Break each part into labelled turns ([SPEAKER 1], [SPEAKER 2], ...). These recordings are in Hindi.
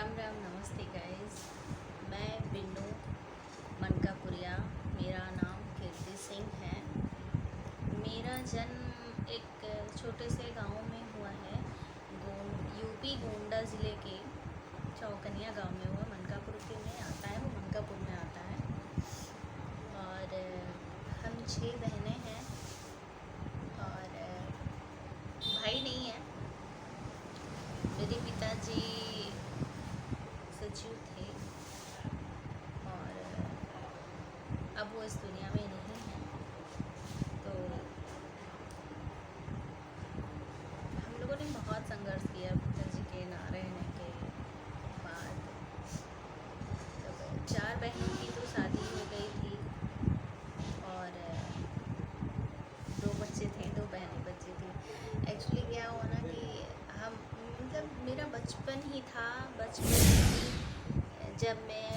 [SPEAKER 1] राम राम, नमस्ते गाइस। मैं बिन्नू मनकापुरिया, मेरा नाम कीर्ति सिंह है। मेरा जन्म एक छोटे से गांव में हुआ है। यूपी गोंडा ज़िले के चौकनिया गांव में हुआ। मनकापुर के में आता है, वो मनकापुर में आता है। और हम 6 बहनें हैं और भाई नहीं है। मेरे पिताजी सचिव थे और अब वो इस दुनिया में नहीं हैं। तो हम लोगों ने बहुत संघर्ष किया पिताजी के ना रहने के बाद। जब 4 बहनों की तो शादी हो गई थी और 2 बच्चे थे, 2 बहनें बच्ची थी। एक्चुअली क्या हुआ ना कि हम मेरा बचपन ही था। बचपन जब मैं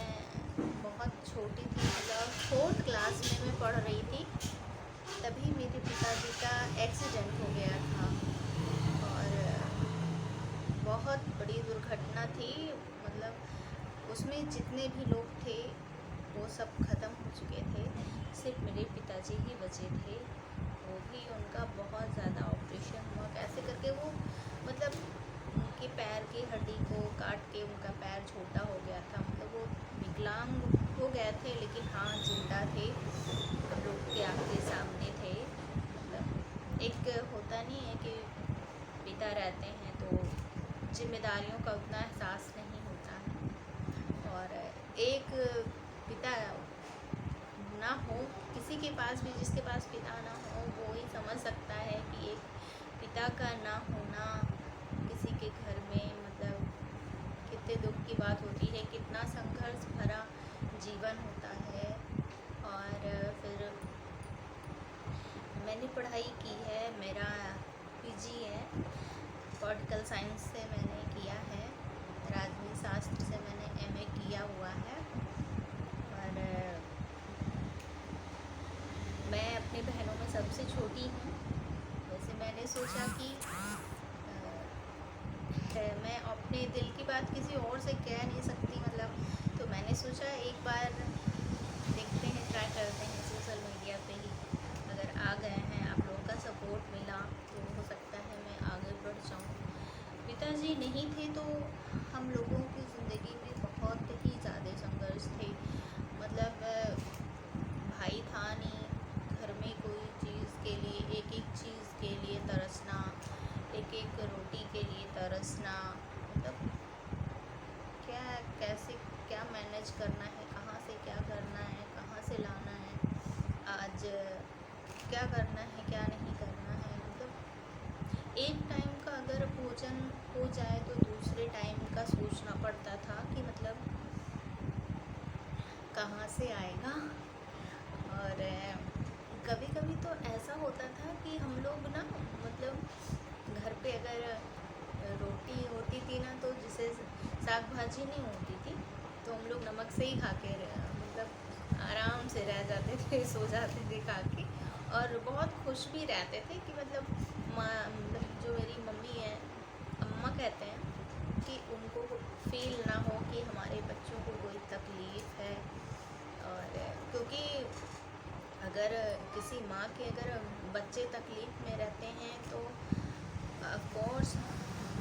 [SPEAKER 1] बहुत छोटी थी, मतलब 4th क्लास में मैं पढ़ रही थी, तभी मेरे पिताजी का एक्सीडेंट हो गया था और बहुत बड़ी दुर्घटना थी। मतलब उसमें जितने भी लोग थे वो सब ख़त्म हो चुके थे, सिर्फ मेरे पिताजी ही बचे थे। वो भी उनका बहुत ज़्यादा ऑपरेशन हुआ, कैसे करके वो मतलब उनके पैर की हड्डी को काट के उनका पैर छोटा हो गया था। मतलब वो विकलांग हो गए थे, लेकिन हाँ जिंदा थे, हम लोग के आँख के सामने थे। मतलब एक होता नहीं है कि पिता रहते हैं तो जिम्मेदारियों का उतना एहसास नहीं होता है। और एक पिता ना हो, किसी के पास भी, जिसके पास पिता ना हो वो ही समझ सकता है कि एक पिता का ना होना किसी के घर में मतलब कितने दुख की बात होती है, कितना संघर्ष भरा जीवन होता है। और फिर मैंने पढ़ाई की है, मेरा पीजी है, पॉलिटिकल साइंस से मैंने किया है, राजनीति शास्त्र से मैंने एमए किया हुआ है। और मैं अपनी बहनों में सबसे छोटी हूँ। वैसे मैंने सोचा कि मैं अपने दिल की बात किसी और से कह नहीं सकती, मतलब तो मैंने सोचा एक बार देखते हैं, ट्राई करते हैं सोशल मीडिया पे ही। अगर आ गए हैं, आप लोगों का सपोर्ट मिला तो हो सकता है मैं आगे बढ़ जाऊँ। पिताजी नहीं थे तो हम लोगों की ज़िंदगी में बहुत ही ज़्यादा संघर्ष थे। मतलब भाई था नहीं, घर में कोई चीज़ के लिए, एक एक चीज़ के लिए तरसना, एक एक रोटी के लिए तरसना। मतलब क्या कैसे क्या मैनेज करना है, कहाँ से क्या करना है, कहाँ से लाना है, आज क्या करना है, क्या नहीं करना है। मतलब एक टाइम का अगर भोजन हो जाए तो दूसरे टाइम का सोचना पड़ता था कि मतलब कहाँ से आएगा। और कभी कभी तो ऐसा होता था कि हम लोग ना मतलब घर पे अगर रोटी होती थी ना, तो जिसे साग भाजी नहीं होती थी तो हम लोग नमक से ही खा के मतलब आराम से रह जाते थे, सो जाते थे खा के। और बहुत खुश भी रहते थे कि मतलब माँ, मतलब जो मेरी मम्मी है, अम्मा कहते हैं कि उनको फील ना हो कि हमारे बच्चों को कोई तकलीफ़ है। और क्योंकि अगर किसी माँ के अगर बच्चे तकलीफ़ में रहते हैं तो ऑफकोर्स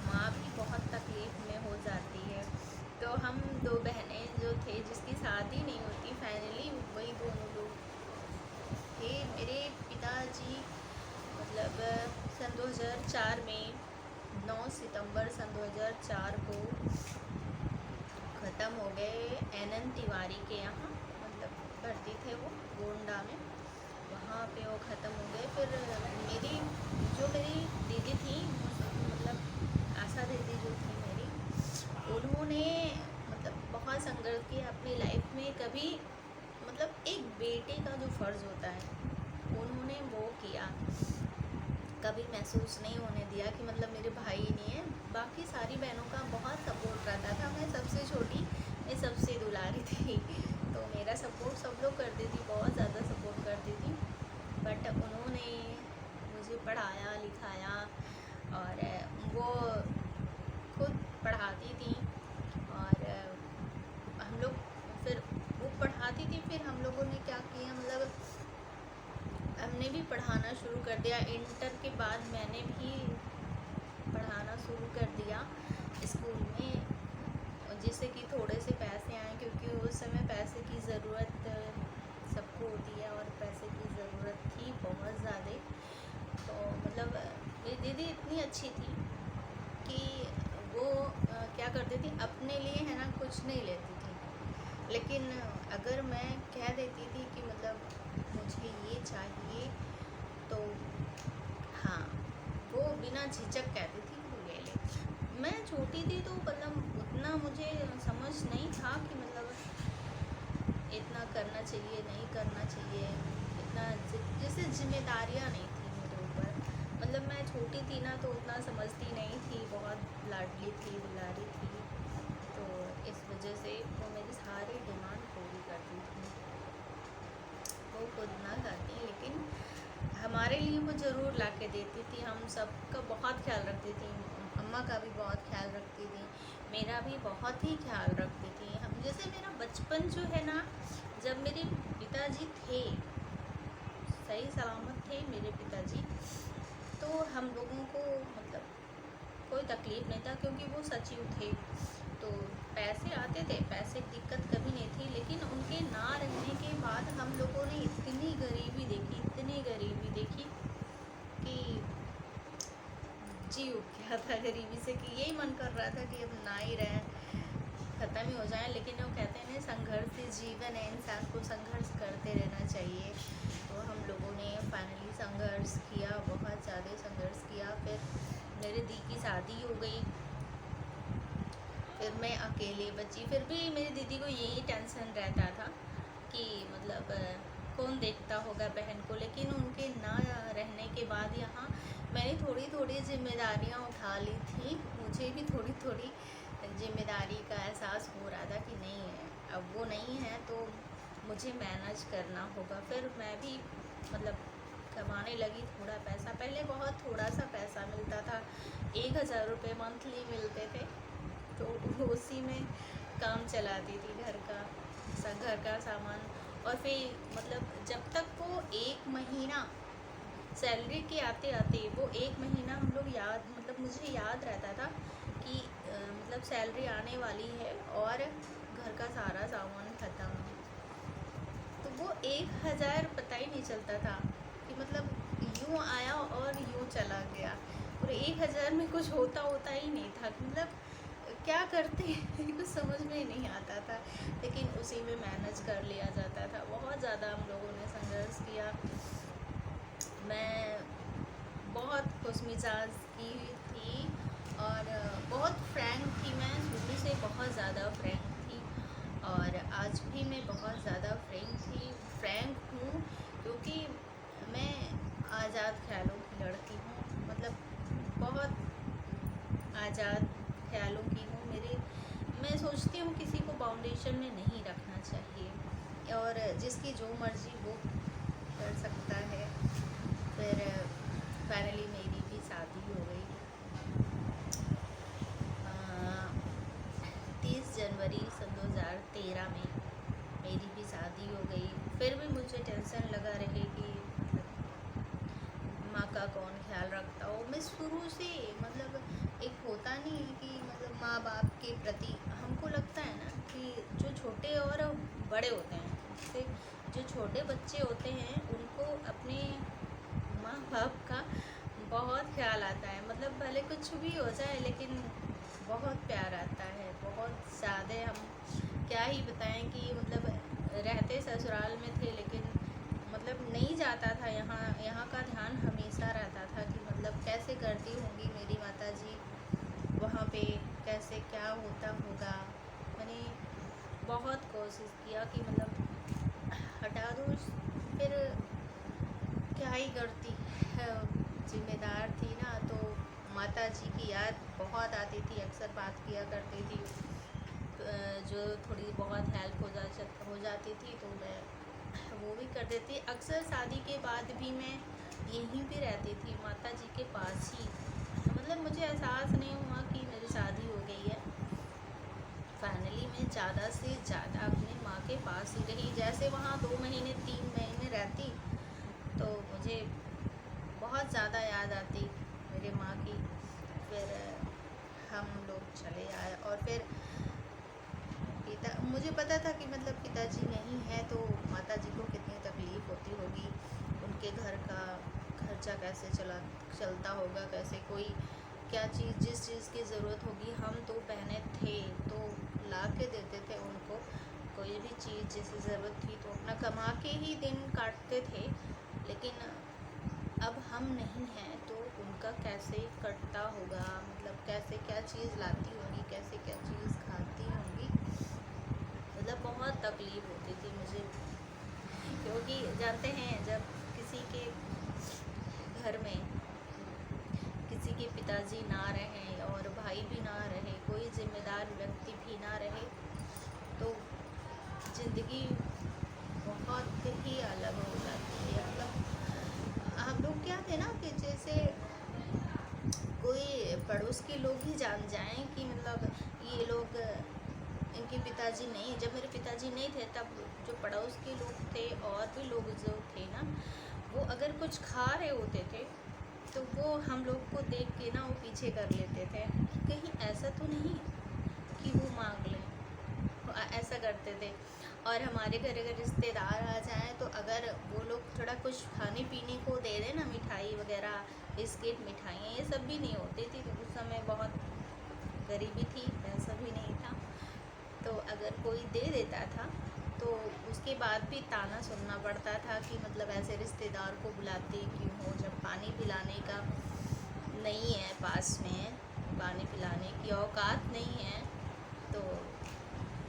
[SPEAKER 1] माँ भी बहुत तकलीफ़ में हो जाती है। तो हम 2 बहनें जो थे जिसकी शादी नहीं होती, फाइनली वही दोनों लोग थे। मेरे पिताजी मतलब सन 2004 में 9 सितंबर सन 2004 को ख़त्म हो गए। एनएन तिवारी के यहाँ मतलब भर्ती थे वो गोंडा में, वहाँ पे वो ख़त्म हो गए। फिर मेरी दीदी थी, मतलब आशा दीदी जो थी मेरी, उन्होंने मतलब बहुत संघर्ष किया अपनी लाइफ में। कभी मतलब एक बेटे का जो फ़र्ज़ होता है उन्होंने वो किया, कभी महसूस नहीं होने दिया कि मतलब मेरे भाई नहीं है। बाकी सारी बहनों का बहुत सपोर्ट रहता था, मैं सबसे छोटी, मैं सबसे दुलारी थी, तो मेरा सपोर्ट सब लोग करती थी, बहुत ज़्यादा सपोर्ट करती थी। बट उन्होंने मुझे पढ़ाया लिखाया और वो खुद पढ़ाती थी और पढ़ाना शुरू कर दिया। इंटर के बाद मैंने भी पढ़ाना शुरू कर दिया स्कूल में, जिससे कि थोड़े से पैसे आए, क्योंकि उस समय पैसे की ज़रूरत सबको होती है और पैसे की ज़रूरत थी बहुत ज़्यादा। तो मतलब मेरी दीदी इतनी अच्छी थी कि वो क्या करती थी, अपने लिए है ना कुछ नहीं लेती थी, लेकिन अगर मैं कह देती थी कि मतलब मुझे ये चाहिए तो हाँ, वो बिना झिझक कहती थी कि वो ले ले। मैं छोटी थी तो मतलब उतना मुझे समझ नहीं था कि मतलब इतना करना चाहिए नहीं करना चाहिए, इतना जैसे जिम्मेदारियाँ नहीं थी मेरे ऊपर। मतलब मैं छोटी थी ना तो उतना समझती नहीं थी, बहुत लाडली थी, दुलारी थी, तो इस वजह से वो मेरी सारी डिमांड पूरी करती थी। वो खुद ना खाती लेकिन हमारे लिए वो ज़रूर ला के देती थी। हम सबका बहुत ख्याल रखती थी, अम्मा का भी बहुत ख्याल रखती थी, मेरा भी बहुत ही ख्याल रखती थी। हम जैसे मेरा बचपन जो है ना, जब मेरे पिताजी थे, सही सलामत थे मेरे पिताजी, तो हम लोगों को मतलब कोई तकलीफ़ नहीं था, क्योंकि वो सचिव थे। तो पैसे आते थे, पैसे की दिक्कत कभी नहीं थी, लेकिन उनके ना रहने के बाद हम लोगों ने इतनी गरीबी देखी, इतनी गरीबी देखी कि जी उठ गया था गरीबी से, कि यही मन कर रहा था कि अब ना ही रहें, ख़त्म ही हो जाए। लेकिन वो कहते हैं ना, संघर्ष से जीवन है, इंसान को संघर्ष करते रहना चाहिए। तो हम लोगों ने फाइनली संघर्ष किया, बहुत ज़्यादा संघर्ष किया। फिर मेरी दी की शादी हो गई, फिर मैं अकेले बची। फिर भी मेरी दीदी को यही टेंशन रहता था कि मतलब कौन देखता होगा बहन को। लेकिन उनके ना रहने के बाद यहाँ मैंने थोड़ी थोड़ी जिम्मेदारियाँ उठा ली थी। मुझे भी थोड़ी थोड़ी जिम्मेदारी का एहसास हो रहा था कि नहीं है, अब वो नहीं है तो मुझे मैनेज करना होगा। फिर मैं भी मतलब कमाने लगी थोड़ा पैसा। पहले बहुत थोड़ा सा पैसा मिलता था, 1000 रुपये मंथली मिलते थे, तो उसी में काम चलाती थी घर का सामान। और फिर मतलब जब तक वो 1 महीना सैलरी के आते आते वो 1 महीना हम लोग याद मतलब मुझे याद रहता था कि मतलब सैलरी आने वाली है और घर का सारा सामान ख़त्म। तो वो 1000 पता ही नहीं चलता था कि मतलब यूँ आया और यूँ चला गया, और 1000 में कुछ होता ही नहीं था। मतलब क्या करते कुछ समझ में ही नहीं आता था, लेकिन उसी में मैनेज कर लिया जाता था। बहुत ज़्यादा हम लोगों ने संघर्ष किया। मैं बहुत खुशमिजाज की थी और बहुत फ्रैंक थी। मैं शुरू से बहुत ज़्यादा फ्रैंक थी और आज भी मैं बहुत ज़्यादा फ्रैंक हूँ, क्योंकि मैं आज़ाद ख्यालों की लड़की हूँ। मतलब बहुत आज़ाद ख्यालों की हूँ। मैं सोचती हूँ किसी को बाउंडेशन में नहीं रखना चाहिए और जिसकी जो मर्ज़ी वो कर सकता है। फिर फाइनली मेरी भी शादी हो गई 30 जनवरी सन 2013 में मेरी भी शादी हो गई। फिर भी मुझे टेंशन लगा रहेगी, माँ का कौन ख्याल रखता हो। मैं शुरू से मतलब एक होता नहीं है कि मतलब माँ बाप के प्रति हमको लगता है ना कि जो छोटे और बड़े होते हैं, जैसे जो छोटे बच्चे होते हैं उनको अपने माँ बाप का बहुत ख्याल आता है। मतलब भले कुछ भी हो जाए लेकिन बहुत प्यार आता है, बहुत ज़्यादा। हम क्या ही बताएं कि मतलब रहते ससुराल में थे, लेकिन मतलब नहीं जाता था यहाँ का ध्यान हमेशा रहता था कि मतलब कैसे करती होंगी मेरी माताजी वहाँ पे, कैसे क्या होता होगा। मैंने बहुत कोशिश किया कि मतलब हटा दूँ, फिर क्या ही करती। जिम्मेदार थी ना, तो माताजी की याद बहुत आती थी, अक्सर बात किया करती थी। जो थोड़ी बहुत हेल्प हो जाती थी तो मैं वो भी कर देती। अक्सर शादी के बाद भी मैं यहीं पे रहती थी, माताजी के पास ही। मतलब मुझे एहसास नहीं हुआ कि मेरी शादी हो गई है। फाइनली मैं ज़्यादा से ज़्यादा अपने माँ के पास ही रही। जैसे वहाँ 2 महीने 3 महीने रहती तो मुझे बहुत ज़्यादा याद आती मेरे माँ की। फिर हम लोग चले आए और फिर मुझे पता था कि मतलब पिताजी नहीं है तो माताजी को कितनी तकलीफ़ होती होगी, उनके घर का खर्चा कैसे चलता होगा, कैसे कोई क्या चीज़ जिस चीज़ की ज़रूरत होगी, हम तो बहनें थे तो ला के देते थे उनको। कोई भी चीज़ जैसे ज़रूरत थी तो अपना कमा के ही दिन काटते थे, लेकिन अब हम नहीं हैं तो उनका कैसे कटता होगा, मतलब कैसे क्या चीज़ लाती होंगी, कैसे क्या चीज़ खाती होंगी। मतलब बहुत तकलीफ़ होती थी मुझे, क्योंकि जानते हैं जब किसी के घर में किसी के पिताजी ना रहें और भाई भी ना रहे, कोई ज़िम्मेदार व्यक्ति भी ना रहे, तो ज़िंदगी बहुत ही अलग हो जाती है। मतलब हम लोग क्या थे ना कि जैसे कोई पड़ोस के लोग ही जान जाएं कि मतलब ये लोग, इनके पिताजी नहीं, जब मेरे पिताजी नहीं थे तब जो पड़ोस के लोग थे और भी लोग जो थे ना, वो अगर कुछ खा रहे होते थे तो वो हम लोग को देख के ना वो पीछे कर लेते थे कि कहीं ऐसा तो नहीं कि वो मांग लें, ऐसा करते थे। और हमारे घर अगर रिश्तेदार आ जाएं तो अगर वो लोग थोड़ा कुछ खाने पीने को दे दें ना, मिठाई वगैरह, बिस्किट, मिठाइयाँ, ये सब भी नहीं होती थी। तो उस समय बहुत गरीबी थी, पैसा भी नहीं था, तो अगर कोई दे देता था तो उसके बाद भी ताना सुनना पड़ता था कि मतलब ऐसे रिश्तेदार को बुलाते क्यों हो, जब पानी पिलाने का नहीं है, पास में पानी पिलाने की औकात नहीं है तो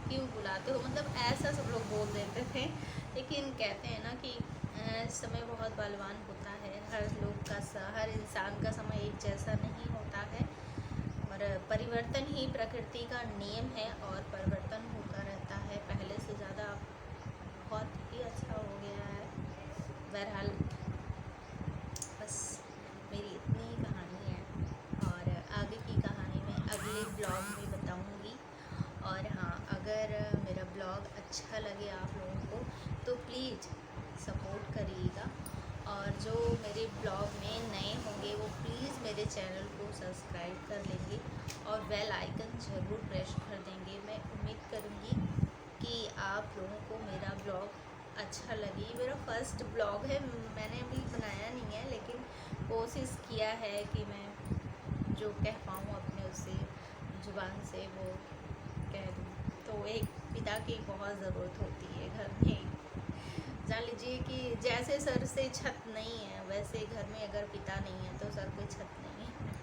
[SPEAKER 1] क्यों बुलाते हो, मतलब ऐसा सब लोग बोल देते थे। लेकिन कहते हैं ना कि समय बहुत बलवान होता है, हर इंसान का समय एक जैसा नहीं होता है, और परिवर्तन ही प्रकृति का नियम है और परिवर्तन होता रहता है। पहले से ज़्यादा बहुत ही अच्छा हो गया है। बहरहाल बस मेरी इतनी ही कहानी है और आगे की कहानी मैं अगले ब्लॉग में बताऊंगी। और हाँ, अगर मेरा ब्लॉग अच्छा लगे आप लोगों को तो प्लीज़ सपोर्ट करिएगा, और जो मेरे ब्लॉग में नए होंगे वो प्लीज़ मेरे चैनल को सब्सक्राइब कर लेंगे और बेल आइकन ज़रूर प्रेस कर देंगे। मैं उम्मीद करूँगी कि आप लोगों को मेरा ब्लॉग अच्छा लगे। मेरा फर्स्ट ब्लॉग है, मैंने अभी बनाया नहीं है, लेकिन कोशिश किया है कि मैं जो कह पाऊँ अपने उससे ज़ुबान से वो कह दूँ। तो एक पिता की बहुत ज़रूरत होती है घर में। जान लीजिए कि जैसे सर से छत नहीं है, वैसे घर में अगर पिता नहीं है तो सर पे छत नहीं है।